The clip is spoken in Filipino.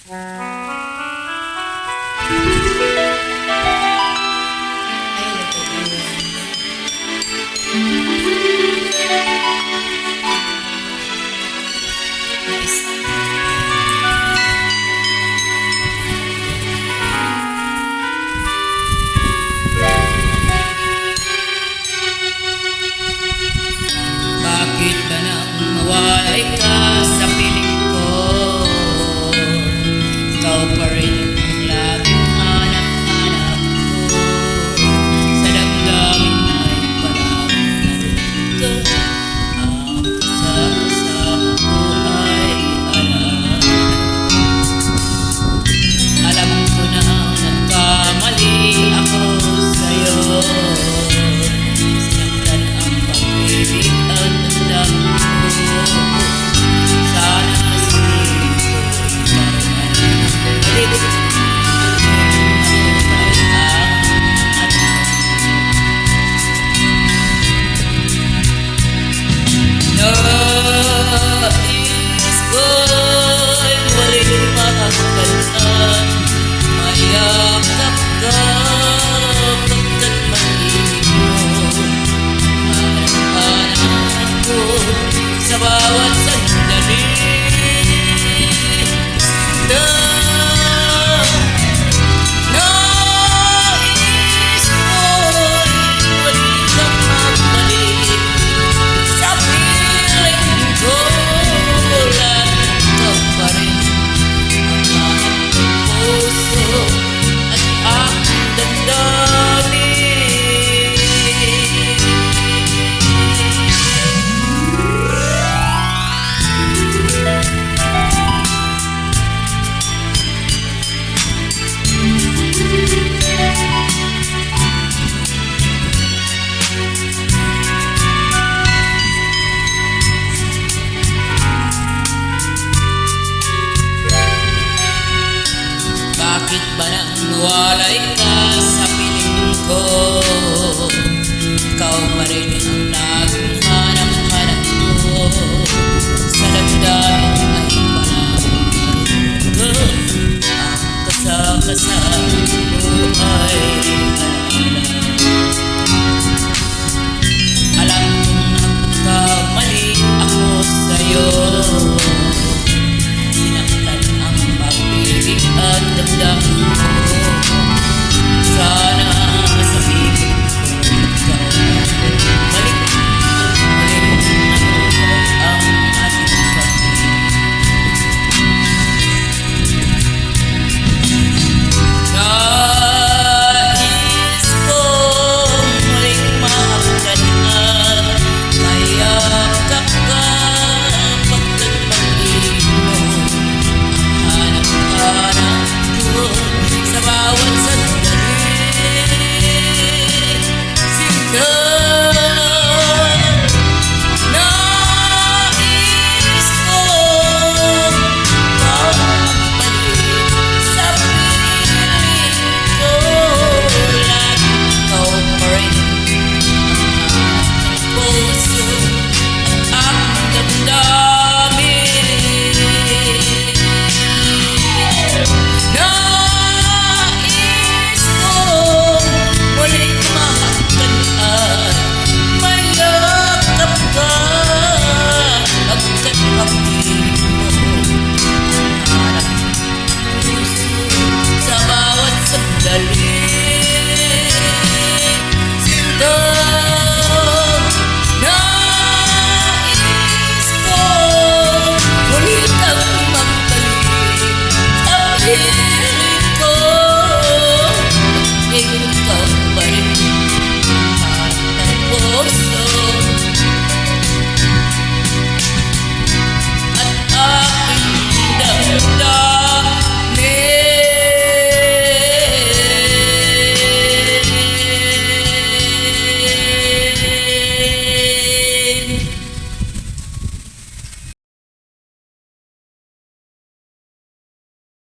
Bakit ba nang mawalay ka sa piling ko? Ikaw pa rin ang laging hanap-hanap ko. Sa damdamin ay palaging naroon ka. Ang kasama ko ay alaala. Alam ko na nagkamali ako sa'yo. Sinaktan ang pag-ibig at damdamin ko. Sana sabihin ko ikaw ay balik. Nais ko'y muling makakalaan. Mayakap ka pagkat pag-ibig mo. Hanap-hanap ko sa bawat sandali. Nais ko'y muling kang magbalik sa piling ko. Lagi ka pa rin ang aking puso at aking damdamin. Bakit ba nang mawalay ka sa piling ko? Ikaw pa rin ang laging hanap-hanap ko. Sa damdamin ay palaging naroon ka. Ang kasama ko ay alaala. Alam kong nagkamali ako sa'yo. Sinaktan ang pag-ibig at damdamin ko.